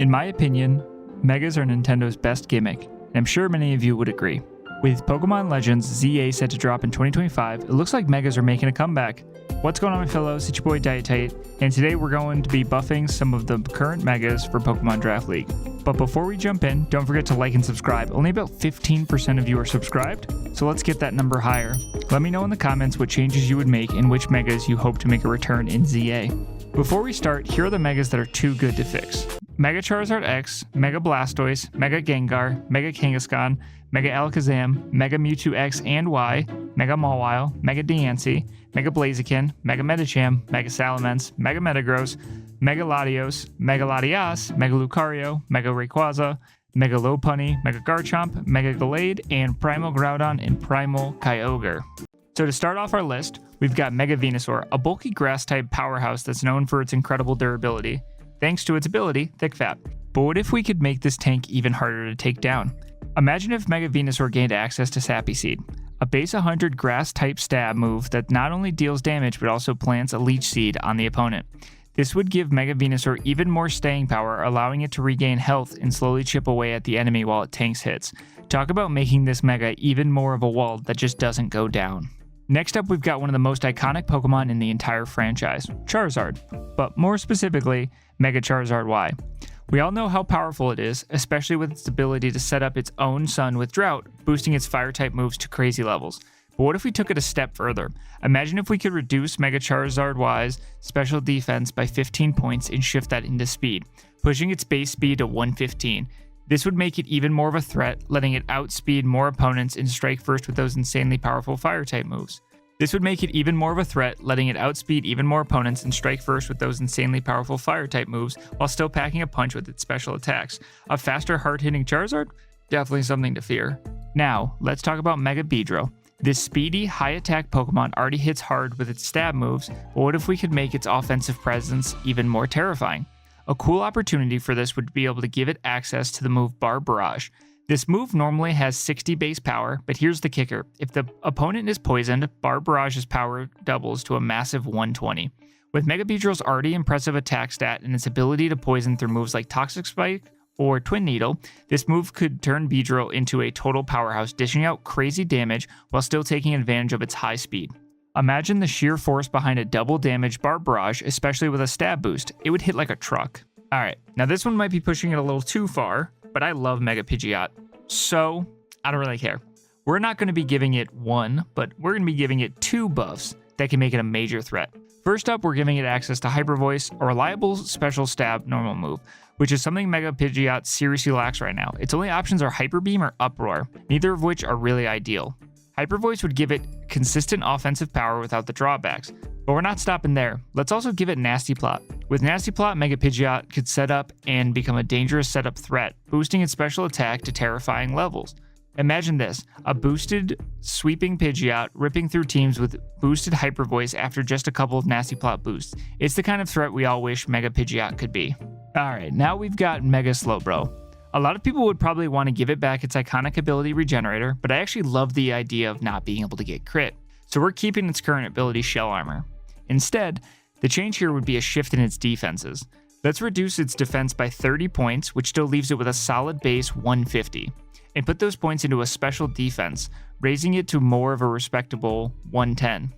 In my opinion, Megas are Nintendo's best gimmick, and I'm sure many of you would agree. With Pokemon Legends ZA set to drop in 2025, it looks like Megas are making a comeback. What's going on, my fellows? It's your boy DyeItTight, and today we're going to be buffing some of the current Megas for Pokemon Draft League. But before we jump in, don't forget to like and subscribe. Only about 15% of you are subscribed, so let's get that number higher. Let me know in the comments what changes you would make and which Megas you hope to make a return in ZA. Before we start, here are the Megas that are too good to fix. Mega Charizard X, Mega Blastoise, Mega Gengar, Mega Kangaskhan, Mega Alakazam, Mega Mewtwo X and Y, Mega Mawile, Mega Diancie, Mega Blaziken, Mega Medicham, Mega Salamence, Mega Metagross, Mega Latios, Mega Latias, Mega Lucario, Mega Rayquaza, Mega Lopunny, Mega Garchomp, Mega Gallade, and Primal Groudon and Primal Kyogre. So to start off our list, we've got Mega Venusaur, a bulky grass-type powerhouse that's known for its incredible durability, thanks to its ability, Thick Fat. But what if we could make this tank even harder to take down? Imagine if Mega Venusaur gained access to Sappy Seed, a base 100 grass-type stab move that not only deals damage but also plants a Leech Seed on the opponent. This would give Mega Venusaur even more staying power, allowing it to regain health and slowly chip away at the enemy while it tanks hits. Talk about making this Mega even more of a wall that just doesn't go down. Next up, we've got one of the most iconic Pokemon in the entire franchise, Charizard, but more specifically, Mega Charizard Y. We all know how powerful it is, especially with its ability to set up its own sun with Drought, boosting its fire-type moves to crazy levels. But what if we took it a step further? Imagine if we could reduce Mega Charizard Y's special defense by 15 points and shift that into speed, pushing its base speed to 115. This would make it even more of a threat, letting it outspeed more opponents and strike first with those insanely powerful fire-type moves. While still packing a punch with its special attacks. A faster, hard-hitting Charizard? Definitely something to fear. Now, let's talk about Mega Beedrill. This speedy, high-attack Pokemon already hits hard with its stab moves, but what if we could make its offensive presence even more terrifying? A cool opportunity for this would be able to give it access to the move Bar Barrage. This move normally has 60 base power, but here's the kicker. If the opponent is poisoned, Bar Barrage's power doubles to a massive 120. With Mega Beedrill's already impressive attack stat and its ability to poison through moves like Toxic Spike or Twin Needle, this move could turn Beedrill into a total powerhouse, dishing out crazy damage while still taking advantage of its high speed. Imagine the sheer force behind a double damage Bar Barrage, especially with a stab boost. It would hit like a truck. Alright, now this one might be pushing it a little too far, but I love Mega Pidgeot, so I don't really care. We're not going to be giving it one, but we're going to be giving it two buffs that can make it a major threat. First up, we're giving it access to Hyper Voice, a reliable special stab normal move, which is something Mega Pidgeot seriously lacks right now. Its only options are Hyper Beam or Uproar, neither of which are really ideal. Hyper Voice would give it consistent offensive power without the drawbacks, but we're not stopping there. Let's also give it Nasty Plot. With Nasty Plot, Mega Pidgeot could set up and become a dangerous setup threat, boosting its special attack to terrifying levels. Imagine this, a boosted, sweeping Pidgeot ripping through teams with boosted Hyper Voice after just a couple of Nasty Plot boosts. It's the kind of threat we all wish Mega Pidgeot could be. Alright, now we've got Mega Slowbro. A lot of people would probably want to give it back its iconic ability Regenerator, but I actually love the idea of not being able to get crit, so we're keeping its current ability Shell Armor. Instead, the change here would be a shift in its defenses. Let's reduce its defense by 30 points, which still leaves it with a solid base 150, and put those points into a special defense, raising it to more of a respectable 110.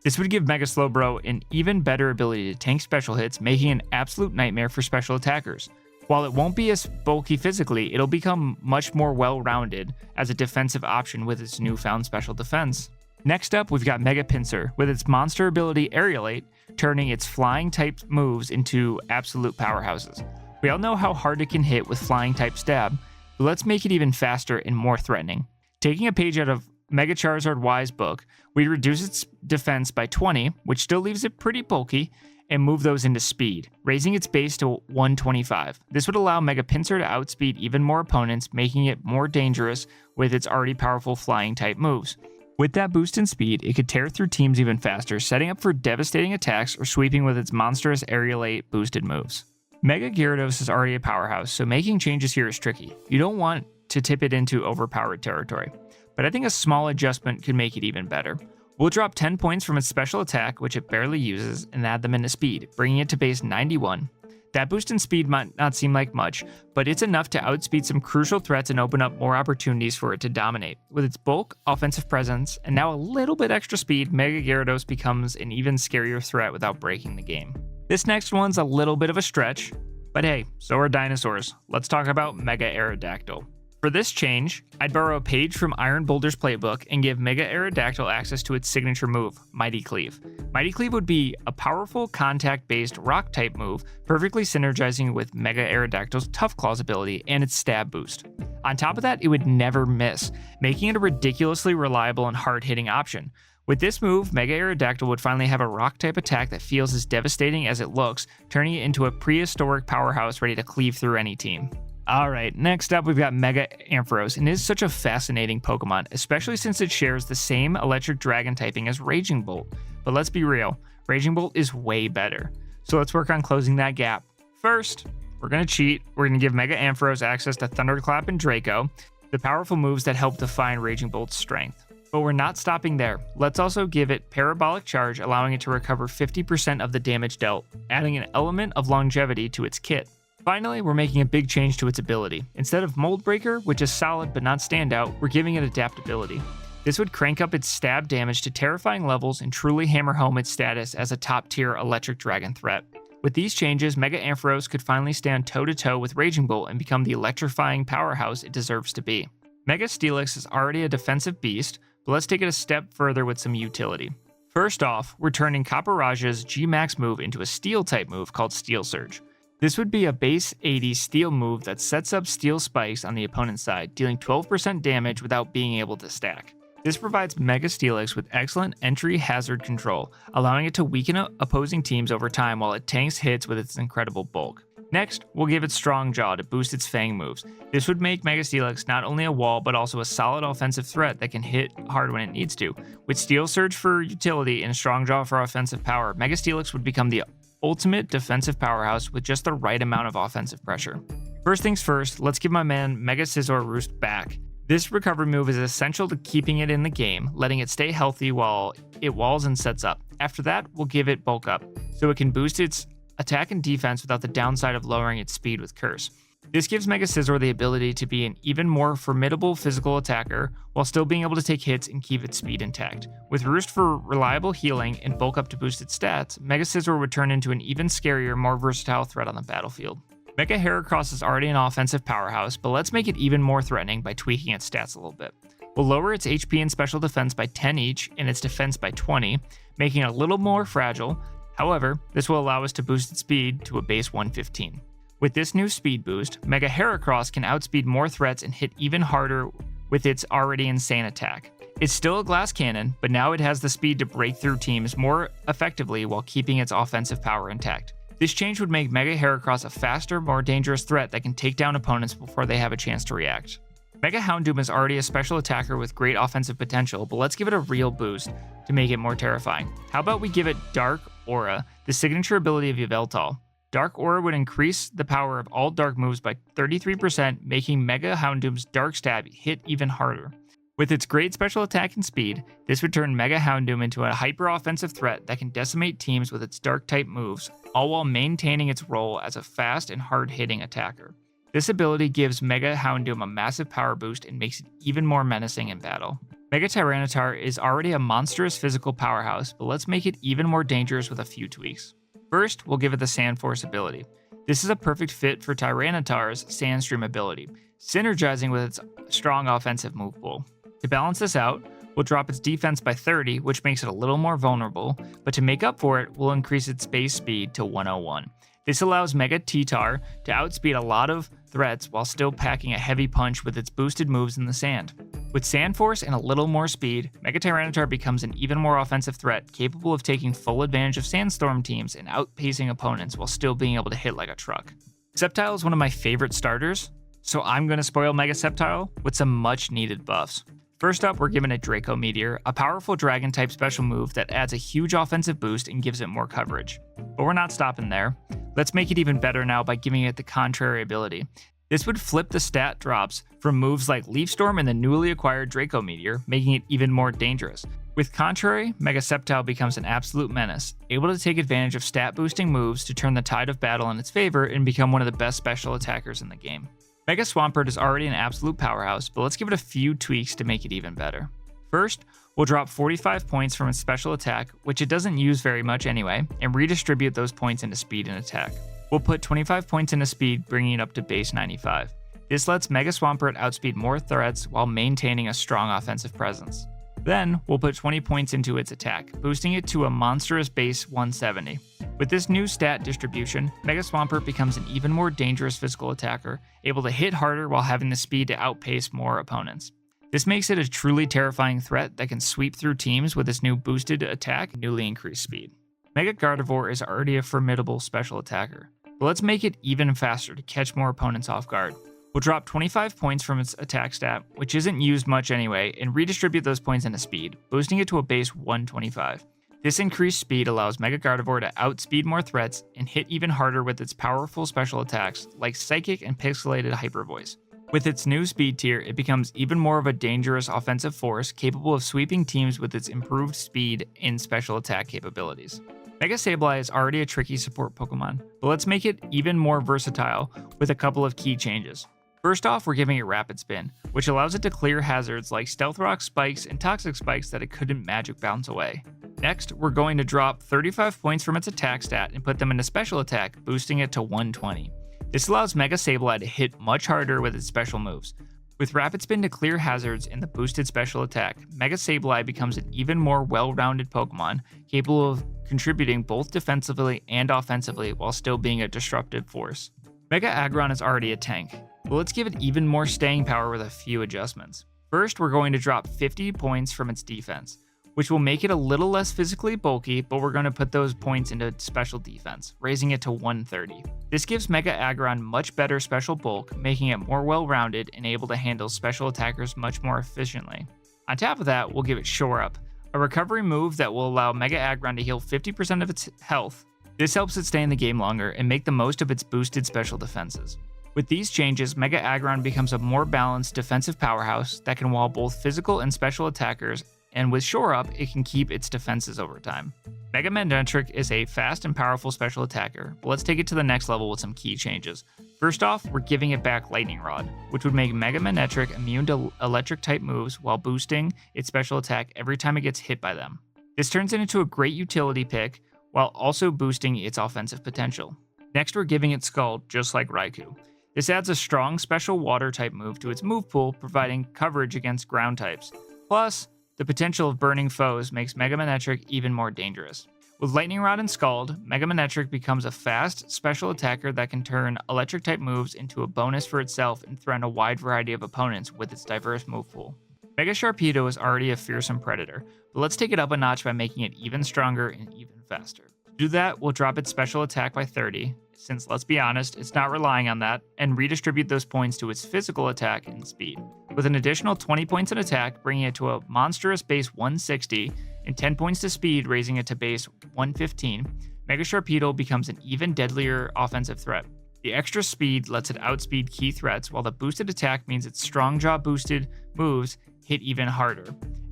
This would give Mega Slowbro an even better ability to tank special hits, making it an absolute nightmare for special attackers. While it won't be as bulky physically, it'll become much more well-rounded as a defensive option with its newfound special defense. Next up, we've got Mega Pinsir, with its monster ability Aerodactyl, turning its flying-type moves into absolute powerhouses. We all know how hard it can hit with flying-type stab, but let's make it even faster and more threatening. Taking a page out of Mega Charizard Y's book, we reduce its defense by 20, which still leaves it pretty bulky, and move those into speed, raising its base to 125. This would allow Mega Pinsir to outspeed even more opponents, making it more dangerous with its already powerful flying-type moves. With that boost in speed, it could tear through teams even faster, setting up for devastating attacks or sweeping with its monstrous Aerodactyl boosted moves. Mega Gyarados is already a powerhouse, so making changes here is tricky. You don't want to tip it into overpowered territory, but I think a small adjustment could make it even better. We'll drop 10 points from its special attack, which it barely uses, and add them into speed, bringing it to base 91. That boost in speed might not seem like much, but it's enough to outspeed some crucial threats and open up more opportunities for it to dominate. With its bulk, offensive presence, and now a little bit extra speed, Mega Gyarados becomes an even scarier threat without breaking the game. This next one's a little bit of a stretch, but hey, so are dinosaurs. Let's talk about Mega Aerodactyl. For this change, I'd borrow a page from Iron Boulder's playbook and give Mega Aerodactyl access to its signature move, Mighty Cleave. Mighty Cleave would be a powerful contact-based rock-type move, perfectly synergizing with Mega Aerodactyl's Tough Claws ability and its stab boost. On top of that, it would never miss, making it a ridiculously reliable and hard-hitting option. With this move, Mega Aerodactyl would finally have a rock-type attack that feels as devastating as it looks, turning it into a prehistoric powerhouse ready to cleave through any team. Alright, next up we've got Mega Ampharos, and it is such a fascinating Pokemon, especially since it shares the same electric dragon typing as Raging Bolt. But let's be real, Raging Bolt is way better. So let's work on closing that gap. First, we're going to cheat. We're going to give Mega Ampharos access to Thunderclap and Draco, the powerful moves that help define Raging Bolt's strength. But we're not stopping there. Let's also give it Parabolic Charge, allowing it to recover 50% of the damage dealt, adding an element of longevity to its kit. Finally, we're making a big change to its ability. Instead of Mold Breaker, which is solid but not standout, we're giving it Adaptability. This would crank up its stab damage to terrifying levels and truly hammer home its status as a top-tier electric dragon threat. With these changes, Mega Ampharos could finally stand toe-to-toe with Raging Bolt and become the electrifying powerhouse it deserves to be. Mega Steelix is already a defensive beast, but let's take it a step further with some utility. First off, we're turning Caparaj's G-Max move into a Steel-type move called Steel Surge. This would be a base 80 steel move that sets up steel spikes on the opponent's side, dealing 12% damage without being able to stack. This provides Mega Steelix with excellent entry hazard control, allowing it to weaken opposing teams over time while it tanks hits with its incredible bulk. Next, we'll give it Strong Jaw to boost its Fang moves. This would make Mega Steelix not only a wall, but also a solid offensive threat that can hit hard when it needs to. With Steel Surge for utility and Strong Jaw for offensive power, Mega Steelix would become the ultimate defensive powerhouse with just the right amount of offensive pressure. First things first, let's give my man Mega Scizor Roost back. This recovery move is essential to keeping it in the game, letting it stay healthy while it walls and sets up. After that, we'll give it Bulk Up, so it can boost its attack and defense without the downside of lowering its speed with Curse. This gives Mega Scizor the ability to be an even more formidable physical attacker while still being able to take hits and keep its speed intact. With Roost for reliable healing and Bulk Up to boost its stats, Mega Scizor would turn into an even scarier, more versatile threat on the battlefield. Mega Heracross is already an offensive powerhouse, but let's make it even more threatening by tweaking its stats a little bit. We'll lower its HP and special defense by 10 each and its defense by 20, making it a little more fragile. However, this will allow us to boost its speed to a base 115. With this new speed boost, Mega Heracross can outspeed more threats and hit even harder with its already insane attack. It's still a glass cannon, but now it has the speed to break through teams more effectively while keeping its offensive power intact. This change would make Mega Heracross a faster, more dangerous threat that can take down opponents before they have a chance to react. Mega Houndoom is already a special attacker with great offensive potential, but let's give it a real boost to make it more terrifying. How about we give it Dark Aura, the signature ability of Yveltal. Dark Aura would increase the power of all dark moves by 33%, making Mega Houndoom's Dark Stab hit even harder. With its great special attack and speed, this would turn Mega Houndoom into a hyper-offensive threat that can decimate teams with its Dark-type moves, all while maintaining its role as a fast and hard-hitting attacker. This ability gives Mega Houndoom a massive power boost and makes it even more menacing in battle. Mega Tyranitar is already a monstrous physical powerhouse, but let's make it even more dangerous with a few tweaks. First, we'll give it the Sand Force ability. This is a perfect fit for Tyranitar's Sandstream ability, synergizing with its strong offensive move pool. To balance this out, we'll drop its defense by 30, which makes it a little more vulnerable, but to make up for it, we'll increase its base speed to 101. This allows Mega T-Tar to outspeed a lot of threats while still packing a heavy punch with its boosted moves in the sand. With Sand Force and a little more speed, Mega Tyranitar becomes an even more offensive threat, capable of taking full advantage of Sandstorm teams and outpacing opponents while still being able to hit like a truck. Sceptile is one of my favorite starters, so I'm going to spoil Mega Sceptile with some much needed buffs. First up, we're giving it Draco Meteor, a powerful dragon-type special move that adds a huge offensive boost and gives it more coverage. But we're not stopping there. Let's make it even better now by giving it the Contrary ability. This would flip the stat drops from moves like Leaf Storm and the newly acquired Draco Meteor, making it even more dangerous. With Contrary, Mega Sceptile becomes an absolute menace, able to take advantage of stat boosting moves to turn the tide of battle in its favor and become one of the best special attackers in the game. Mega Swampert is already an absolute powerhouse, but let's give it a few tweaks to make it even better. First, we'll drop 45 points from its special attack, which it doesn't use very much anyway, and redistribute those points into speed and attack. We'll put 25 points into speed, bringing it up to base 95. This lets Mega Swampert outspeed more threats while maintaining a strong offensive presence. Then, we'll put 20 points into its attack, boosting it to a monstrous base 170. With this new stat distribution, Mega Swampert becomes an even more dangerous physical attacker, able to hit harder while having the speed to outpace more opponents. This makes it a truly terrifying threat that can sweep through teams with its new boosted attack and newly increased speed. Mega Gardevoir is already a formidable special attacker, but let's make it even faster to catch more opponents off guard. We'll drop 25 points from its attack stat, which isn't used much anyway, and redistribute those points into speed, boosting it to a base 125. This increased speed allows Mega Gardevoir to outspeed more threats and hit even harder with its powerful special attacks like Psychic and Pixelated Hyper Voice. With its new speed tier, it becomes even more of a dangerous offensive force capable of sweeping teams with its improved speed and special attack capabilities. Mega Sableye is already a tricky support Pokemon, but let's make it even more versatile with a couple of key changes. First off, we're giving it Rapid Spin, which allows it to clear hazards like Stealth Rock spikes and Toxic spikes that it couldn't magic bounce away. Next, we're going to drop 35 points from its attack stat and put them into special attack, boosting it to 120. This allows Mega Sableye to hit much harder with its special moves. With Rapid Spin to clear hazards and the boosted special attack, Mega Sableye becomes an even more well-rounded Pokemon, capable of contributing both defensively and offensively while still being a disruptive force. Mega Aggron is already a tank, but let's give it even more staying power with a few adjustments. First, we're going to drop 50 points from its defense, which will make it a little less physically bulky, but we're going to put those points into special defense, raising it to 130. This gives Mega Aggron much better special bulk, making it more well-rounded and able to handle special attackers much more efficiently. On top of that, we'll give it Shore Up, a recovery move that will allow Mega Aggron to heal 50% of its health. This helps it stay in the game longer and make the most of its boosted special defenses. With these changes, Mega Aggron becomes a more balanced defensive powerhouse that can wall both physical and special attackers, and with Shore Up, it can keep its defenses over time. Mega Manectric is a fast and powerful special attacker, but let's take it to the next level with some key changes. First off, we're giving it back Lightning Rod, which would make Mega Manectric immune to electric type moves while boosting its special attack every time it gets hit by them. This turns it into a great utility pick while also boosting its offensive potential. Next, we're giving it Scald, just like Raikou. This adds a strong special water type move to its move pool, providing coverage against ground types. Plus, the potential of burning foes makes Mega Manectric even more dangerous. With Lightning Rod and Scald, Mega Manectric becomes a fast, special attacker that can turn electric type moves into a bonus for itself and threaten a wide variety of opponents with its diverse move pool. Mega Sharpedo is already a fearsome predator, but let's take it up a notch by making it even stronger and even faster. To do that, we'll drop its special attack by 30, since let's be honest, it's not relying on that, and redistribute those points to its physical attack and speed. With an additional 20 points in attack, bringing it to a monstrous base 160, and 10 points to speed, raising it to base 115, Mega Sharpedo becomes an even deadlier offensive threat. The extra speed lets it outspeed key threats, while the boosted attack means its strong jaw boosted moves hit even harder.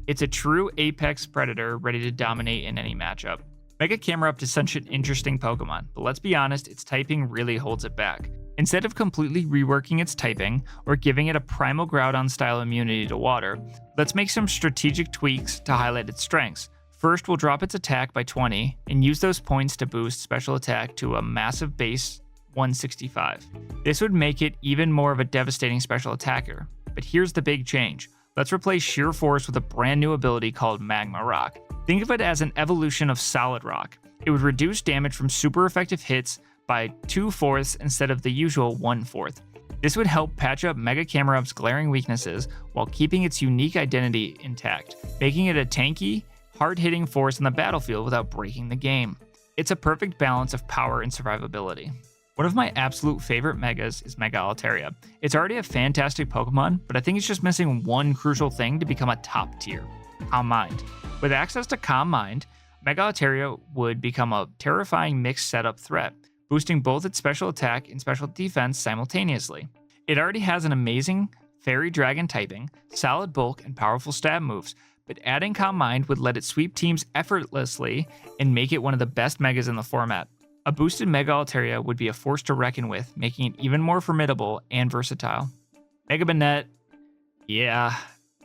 It's a true apex predator ready to dominate in any matchup. Mega Camerupt is such an interesting Pokemon, but let's be honest, its typing really holds it back. Instead of completely reworking its typing, or giving it a Primal Groudon style immunity to water, let's make some strategic tweaks to highlight its strengths. First, we'll drop its attack by 20, and use those points to boost special attack to a massive base 165. This would make it even more of a devastating special attacker. But here's the big change. Let's replace Sheer Force with a brand new ability called Magma Rock. Think of it as an evolution of Solid Rock. It would reduce damage from super effective hits by 2/4 instead of the usual 1/4. This would help patch up Mega Camerupt's glaring weaknesses while keeping its unique identity intact, making it a tanky, hard-hitting force in the battlefield without breaking the game. It's a perfect balance of power and survivability. One of my absolute favorite Megas is Mega Altaria. It's already a fantastic Pokemon, but I think it's just missing one crucial thing to become a top tier: Calm Mind. With access to Calm Mind, Mega Altaria would become a terrifying mixed setup threat, boosting both its special attack and special defense simultaneously. It already has an amazing Fairy Dragon typing, solid bulk, and powerful stab moves, but adding Calm Mind would let it sweep teams effortlessly and make it one of the best megas in the format. A boosted Mega Altaria would be a force to reckon with, making it even more formidable and versatile. Mega Banette, yeah,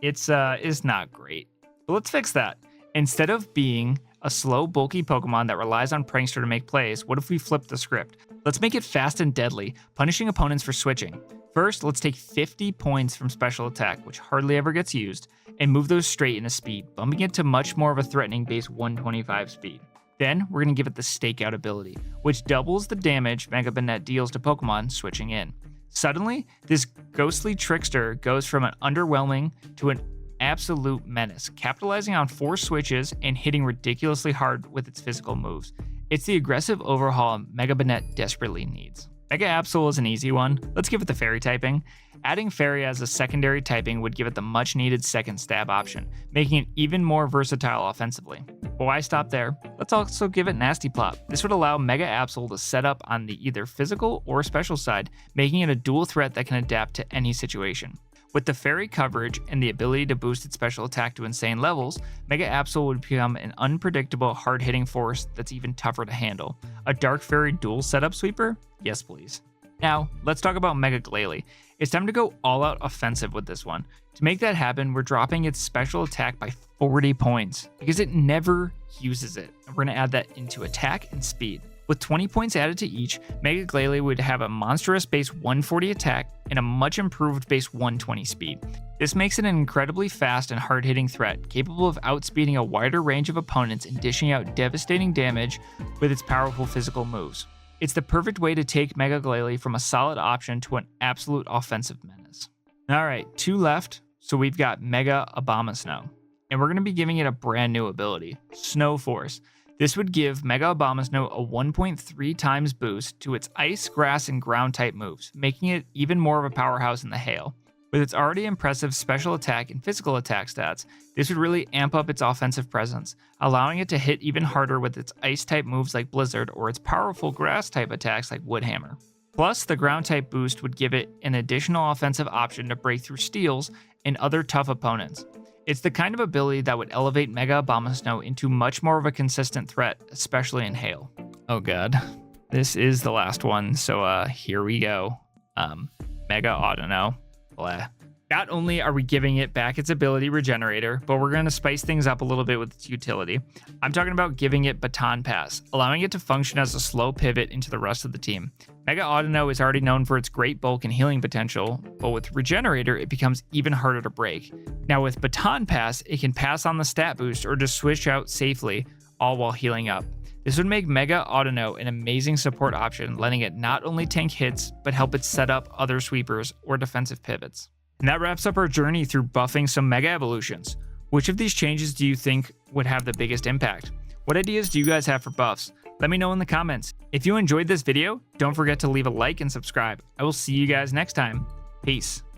it's not great. But let's fix that. Instead of being a slow, bulky Pokemon that relies on Prankster to make plays, what if we flip the script? Let's make it fast and deadly, punishing opponents for switching. First, let's take 50 points from special attack, which hardly ever gets used, and move those straight into speed, bumping it to much more of a threatening base 125 speed. Then, we're going to give it the Stakeout ability, which doubles the damage Mega Banette deals to Pokemon switching in. Suddenly, this ghostly trickster goes from an underwhelming to an absolute menace, capitalizing on 4 switches and hitting ridiculously hard with its physical moves. It's the aggressive overhaul Mega Banette desperately needs. Mega Absol is an easy one. Let's give it the Fairy typing. Adding Fairy as a secondary typing would give it the much needed second stab option, making it even more versatile offensively. But why stop there? Let's also give it Nasty Plot. This would allow Mega Absol to set up on the either physical or special side, making it a dual threat that can adapt to any situation. With the Fairy coverage and the ability to boost its special attack to insane levels, Mega Absol would become an unpredictable, hard-hitting force that's even tougher to handle. A Dark Fairy dual setup sweeper? Yes, please. Now, let's talk about Mega Glalie. It's time to go all-out offensive with this one. To make that happen, we're dropping its special attack by 40 points, because it never uses it. We're going to add that into attack and speed. With 20 points added to each, Mega Glalie would have a monstrous base 140 attack and a much improved base 120 speed. This makes it an incredibly fast and hard-hitting threat, capable of outspeeding a wider range of opponents and dishing out devastating damage with its powerful physical moves. It's the perfect way to take Mega Glalie from a solid option to an absolute offensive menace. Alright, 2 left, so we've got Mega Abomasnow. And we're going to be giving it a brand new ability, Snow Force. This would give Mega Abomasnow a 1.3 times boost to its Ice, Grass, and Ground type moves, making it even more of a powerhouse in the Hail. With its already impressive special attack and physical attack stats, this would really amp up its offensive presence, allowing it to hit even harder with its Ice type moves like Blizzard or its powerful Grass type attacks like Woodhammer. Plus, the Ground type boost would give it an additional offensive option to break through steals and other tough opponents. It's the kind of ability that would elevate Mega Abomasnow into much more of a consistent threat, especially in Hail. Oh god. This is the last one, so here we go. Mega Audino. Blah. Not only are we giving it back its ability Regenerator, but we're going to spice things up a little bit with its utility. I'm talking about giving it Baton Pass, allowing it to function as a slow pivot into the rest of the team. Mega Audino is already known for its great bulk and healing potential, but with Regenerator, it becomes even harder to break. Now with Baton Pass, it can pass on the stat boost or just switch out safely, all while healing up. This would make Mega Audino an amazing support option, letting it not only tank hits, but help it set up other sweepers or defensive pivots. And that wraps up our journey through buffing some Mega Evolutions. Which of these changes do you think would have the biggest impact? What ideas do you guys have for buffs? Let me know in the comments. If you enjoyed this video, don't forget to leave a like and subscribe. I will see you guys next time. Peace.